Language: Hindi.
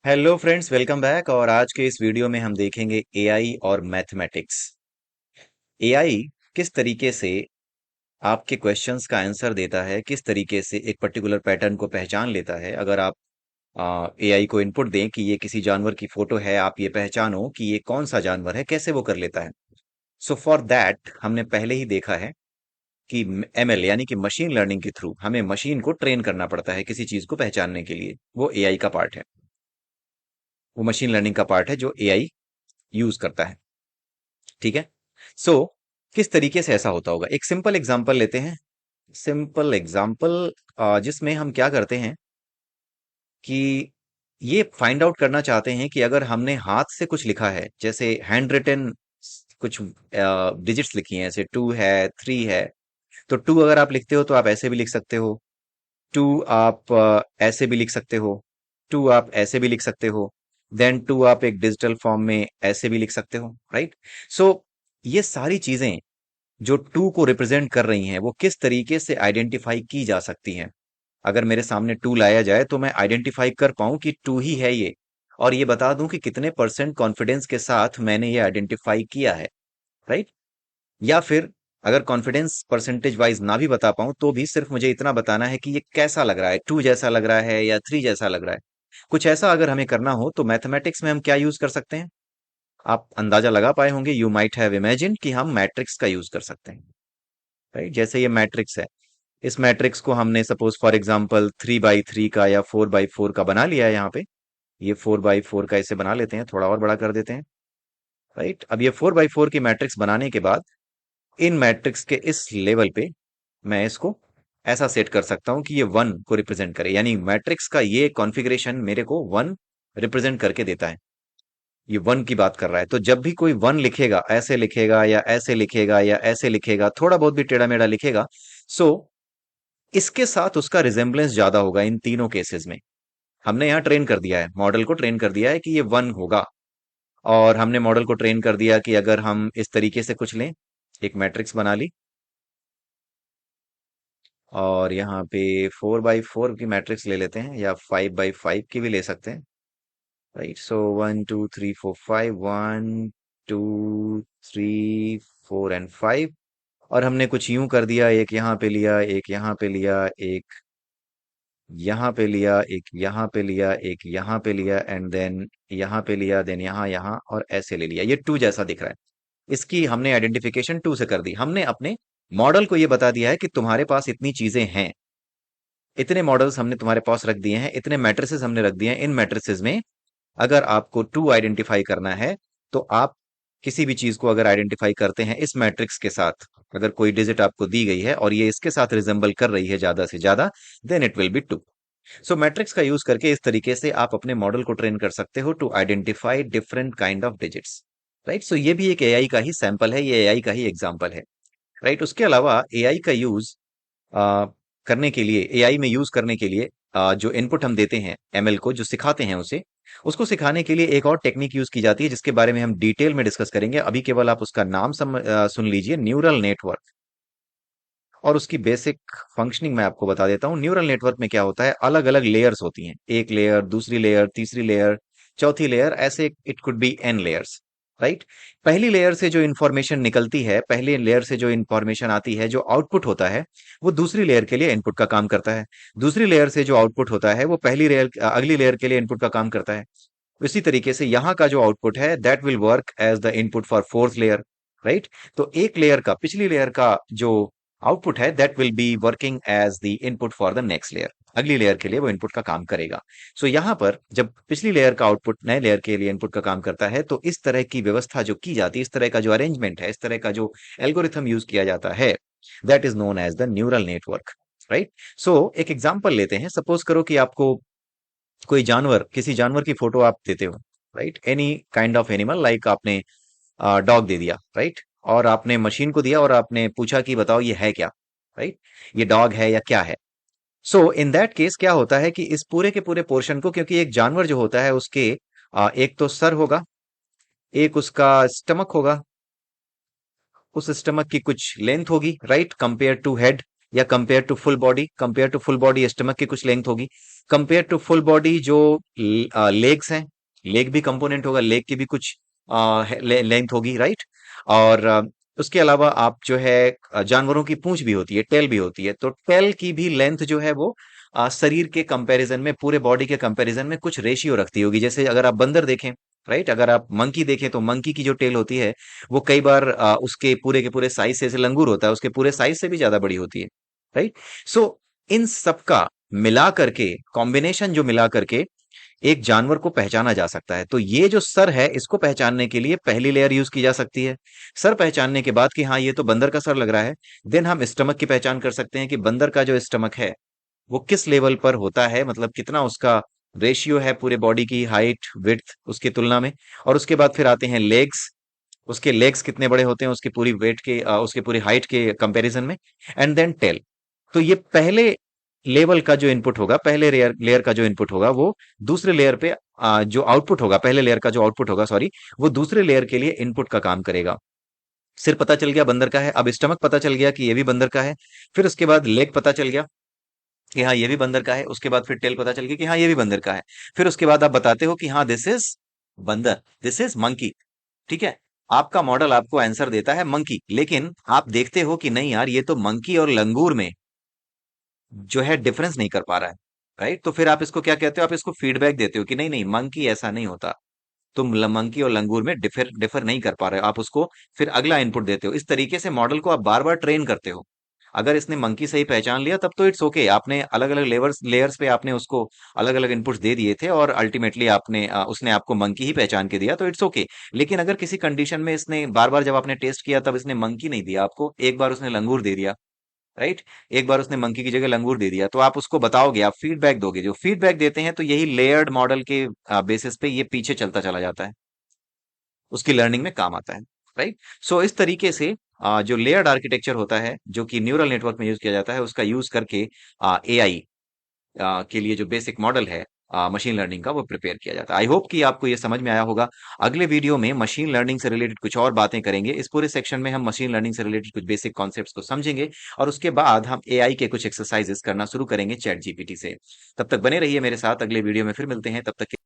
Hello friends, welcome back. और आज के इस वीडियो में हम देखेंगे एआई और मैथमेटिक्स। एआई किस तरीके से आपके क्वेश्चंस का आंसर देता है, किस तरीके से एक पर्टिकुलर पैटर्न को पहचान लेता है। अगर आप एआई को इनपुट दें कि ये किसी जानवर की फोटो है, आप ये पहचानो कि ये कौन सा जानवर है, कैसे वो कर लेता है। सो फॉर दैट हमने पहले ही देखा है कि एमएल यानी कि मशीन लर्निंग के थ्रू हमें मशीन को ट्रेन करना पड़ता है किसी चीज को पहचानने के लिए। वो एआई का पार्ट है, वो मशीन लर्निंग का पार्ट है जो एआई यूज करता है। ठीक है। सो किस तरीके से ऐसा होता होगा, एक सिंपल एग्जांपल लेते हैं। सिंपल एग्जांपल जिसमें हम क्या करते हैं कि ये फाइंड आउट करना चाहते हैं कि अगर हमने हाथ से कुछ लिखा है, जैसे हैंड रिटन कुछ डिजिट्स लिखी हैं, जैसे 2 है, 3 है। तो 2 अगर आप लिखते हो तो आप ऐसे भी लिख सकते हो। 2 आप ऐसे भी लिख सकते हो। 2 आप ऐसे भी लिख सकते हो। देन 2 आप एक डिजिटल फॉर्म में ऐसे भी लिख सकते हो, राइट। सो ये सारी चीजें जो टू को रिप्रेजेंट कर रही हैं, वो किस तरीके से आइडेंटिफाई की जा सकती हैं। अगर मेरे सामने टू लाया जाए तो मैं आइडेंटिफाई कर पाऊं कि टू ही है ये, और ये बता दूं कि कितने परसेंट कॉन्फिडेंस के साथ मैंने ये आइडेंटिफाई किया है, राइट। या फिर अगर कॉन्फिडेंस परसेंटेज वाइज ना भी बता पाऊं तो भी सिर्फ मुझे इतना बताना है कि ये कैसा लग रहा है, टू जैसा लग रहा है या थ्री जैसा लग रहा है। कुछ ऐसा अगर हमें करना हो तो मैथमेटिक्स में हम क्या यूज कर सकते हैं। आप अंदाजा लगा पाए होंगे, यू माइट हैव इमेजिन, कि हम मैट्रिक्स का यूज कर सकते हैं, राइट। जैसे ये मैट्रिक्स है, इस मैट्रिक्स को हमने सपोज फॉर एग्जांपल 3 बाई 3 का या 4 बाई 4 का बना लिया है यहाँ पे। ये 4 बाई 4 का इसे बना लेते हैं, थोड़ा और बड़ा कर देते हैं, राइट। अब ये 4 बाई 4 की मैट्रिक्स बनाने के बाद इन मैट्रिक्स के इस लेवल पे मैं इसको ऐसा सेट कर सकता हूं कि ये 1 को रिप्रेजेंट करे, यानी मैट्रिक्स का ये कॉन्फ़िगरेशन मेरे को 1 रिप्रेजेंट करके देता है। ये 1 की बात कर रहा है, तो जब भी कोई 1 लिखेगा, ऐसे लिखेगा या ऐसे लिखेगा या ऐसे लिखेगा, थोड़ा बहुत भी टेढ़ा मेढ़ा लिखेगा, सो इसके साथ उसका रिजेम्बलेंस ज्यादा होगा इन तीनों केसेस में। हमने यहाँ ट्रेन कर दिया है, मॉडल को ट्रेन कर दिया है कि ये 1 होगा। और हमने मॉडल को ट्रेन कर दिया कि अगर हम इस तरीके से कुछ लें, एक मैट्रिक्स बना ली, और यहाँ पे 4 बाई 4 की मैट्रिक्स ले लेते हैं, या 5 बाई 5 की भी ले सकते हैं, राइट। So 1 2 3 4 5, 1 2 3 4 and 5। और हमने कुछ यूं कर दिया, एक यहाँ पे लिया, एक यहाँ पे लिया, एक यहाँ पे लिया, एक यहाँ पे लिया, एक यहाँ पे लिया, एंड देन यहाँ पे लिया, देन यहाँ यहाँ और ऐसे ले लिया। ये टू जैसा दिख रहा है, इसकी हमने आइडेंटिफिकेशन टू से कर दी। हमने अपने मॉडल को ये बता दिया है कि तुम्हारे पास इतनी चीजें हैं, इतने मॉडल्स हमने तुम्हारे पास रख दिए हैं, इतने मैट्रिसेस हमने रख दिए हैं। इन मैट्रिसेस में अगर आपको टू आइडेंटिफाई करना है, तो आप किसी भी चीज को अगर आइडेंटिफाई करते हैं इस मैट्रिक्स के साथ, अगर कोई डिजिट आपको दी गई है और ये इसके साथ रिजेंबल कर रही है ज्यादा से ज्यादा, then it will be two. So matrix का यूज करके इस तरीके से आप अपने मॉडल को ट्रेन कर सकते हो to identify different kind of digits, right. So ये भी एक एआई का ही सैंपल है, ये एआई का ही एग्जांपल है, राइट। उसके अलावा एआई का यूज करने के लिए, एआई में यूज करने के लिए जो इनपुट हम देते हैं एमएल को, जो सिखाते हैं उसे, उसको सिखाने के लिए एक और टेक्निक यूज की जाती है जिसके बारे में हम डिटेल में डिस्कस करेंगे। अभी केवल आप उसका नाम सुन लीजिए, न्यूरल नेटवर्क। और उसकी बेसिक फंक्शनिंग मैं आपको बता देता हूँ। न्यूरल नेटवर्क में क्या होता है, अलग अलग लेयर्स होती हैं, एक लेयर, दूसरी लेयर, तीसरी लेयर, चौथी लेयर, ऐसे it could be N layers, right. पहली लेयर से जो इंफॉर्मेशन निकलती है, पहली लेयर से जो इंफॉर्मेशन आती है, जो आउटपुट होता है, वो दूसरी लेयर के लिए इनपुट का काम करता है। दूसरी लेयर से जो आउटपुट होता है वो पहली लेयर, अगली लेयर के लिए इनपुट का काम करता है। इसी तरीके से यहाँ का जो आउटपुट है, that will work as the input for fourth layer, right. तो एक लेयर का, पिछली लेयर का जो आउटपुट है, that will be working as the input for the next layer, अगली लेयर के लिए वो इनपुट का काम करेगा। सो यहाँ पर जब पिछली लेयर का आउटपुट नए लेयर के लिए इनपुट का काम करता है, तो इस तरह की व्यवस्था जो की जाती है, इस तरह का जो अरेंजमेंट है, इस तरह का जो एल्गोरिथम यूज किया जाता है, that is known as the neural network, right. So एक एग्जाम्पल लेते हैं। सपोज करो कि आपको कोई जानवर, किसी जानवर की फोटो आप देते हो, right, any kind of animal, like आपने डॉग दे दिया, राइट। और आपने मशीन को दिया और आपने पूछा कि बताओ ये है क्या, राइट, ये डॉग है या क्या है। सो इन दैट केस क्या होता है कि इस पूरे के पूरे पोर्शन को, क्योंकि एक जानवर जो होता है उसके एक तो सर होगा, एक उसका स्टमक होगा, उस स्टमक की कुछ लेंथ होगी, राइट, कंपेयर टू हेड। या compare to full body? Compare to full body stomach की कुछ लेंथ होगी। कंपेयर टू फुल बॉडी जो लेग्स हैं, लेग भी कंपोनेंट होगा, लेग की भी कुछ लेंथ होगी, राइट? और उसके अलावा आप जो है जानवरों की पूंछ भी होती है, टेल भी होती है, तो टेल की भी लेंथ जो है वो शरीर के कंपैरिजन में, पूरे बॉडी के कंपैरिजन में कुछ रेशियो रखती होगी। जैसे अगर आप बंदर देखें, राइट, अगर आप मंकी देखें तो मंकी की जो टेल होती है वो कई बार उसके पूरे के पूरे साइज से, जैसे लंगूर होता है उसके पूरे साइज से भी ज्यादा बड़ी होती है, राइट? सो इन सबका मिला करके, कॉम्बिनेशन जो मिला करके एक जानवर को पहचाना जा सकता है। तो ये जो सर है, इसको पहचानने के लिए पहली लेयर यूज की जा सकती है। सर पहचानने के बाद कि हाँ ये तो बंदर का सर लग रहा है, देन हम स्टमक की पहचान कर सकते हैं कि बंदर का जो स्टमक है वो किस लेवल पर होता है, मतलब कितना उसका रेशियो है पूरे बॉडी की हाइट विड्थ उसकी तुलना में। और उसके बाद फिर आते हैं लेग्स, उसके लेग्स कितने बड़े होते हैं उसके पूरी वेट के, उसके पूरी हाइट के कंपैरिजन में। And then tail. तो ये पहले लेवल का जो इनपुट होगा, पहले लेयर लेयर का जो इनपुट होगा वो दूसरे लेयर पे जो आउटपुट होगा, पहले लेयर का जो आउटपुट होगा, सॉरी, वो दूसरे लेयर के लिए इनपुट का काम करेगा। सिर पता चल गया बंदर का है, अब स्टमक पता चल गया कि ये भी बंदर का है। फिर उसके बाद लेग पता चल गया कि हाँ ये भी बंदर का है। उसके बाद फिर टेल पता चल गया कि हाँ ये भी बंदर का है। फिर उसके बाद आप बताते हो कि हाँ दिस इज बंदर, दिस इज मंकी। ठीक है, आपका मॉडल आपको आंसर देता है मंकी, लेकिन आप देखते हो कि नहीं यार, ये तो मंकी और लंगूर में जो है डिफरेंस नहीं कर पा रहा है, राइट? तो फिर आप इसको क्या कहते हो? आप इसको फीडबैक देते हो कि नहीं नहीं मंकी ऐसा नहीं होता, तुम मंकी और लंगूर में डिफर डिफर नहीं कर पा रहे हो। आप उसको फिर अगला इनपुट देते हो। इस तरीके से मॉडल को आप बार बार ट्रेन करते हो। अगर इसने मंकी सही पहचान लिया तब तो इट्स ओके, आपने अलग अलग लेयर्स पे आपने उसको अलग अलग इनपुट्स दे दिए थे और अल्टीमेटली आपने उसने आपको मंकी ही पहचान के दिया, तो इट्स ओके। लेकिन अगर किसी कंडीशन में इसने बार बार, जब आपने टेस्ट किया तब इसने मंकी नहीं दिया आपको, एक बार उसने लंगूर दे दिया, राइट, एक बार उसने मंकी की जगह लंगूर दे दिया, तो आप उसको बताओगे, आप फीडबैक दोगे। जो फीडबैक देते हैं तो यही लेयर्ड मॉडल के बेसिस पे ये पीछे चलता चला जाता है, उसकी लर्निंग में काम आता है, राइट? सो इस तरीके से जो लेयर्ड आर्किटेक्चर होता है जो कि न्यूरल नेटवर्क में यूज किया जाता है, उसका यूज करके एआई के लिए जो बेसिक मॉडल है मशीन लर्निंग का, वो प्रिपेयर किया जाता है। आई होप कि आपको ये समझ में आया होगा। अगले वीडियो में मशीन लर्निंग से रिलेटेड कुछ और बातें करेंगे। इस पूरे सेक्शन में हम मशीन लर्निंग से रिलेटेड कुछ बेसिक कॉन्सेप्ट्स को समझेंगे और उसके बाद हम एआई के कुछ एक्सरसाइजेस करना शुरू करेंगे चैट जीपीटी से। तब तक बने रहिए मेरे साथ, अगले वीडियो में फिर मिलते हैं, तब तक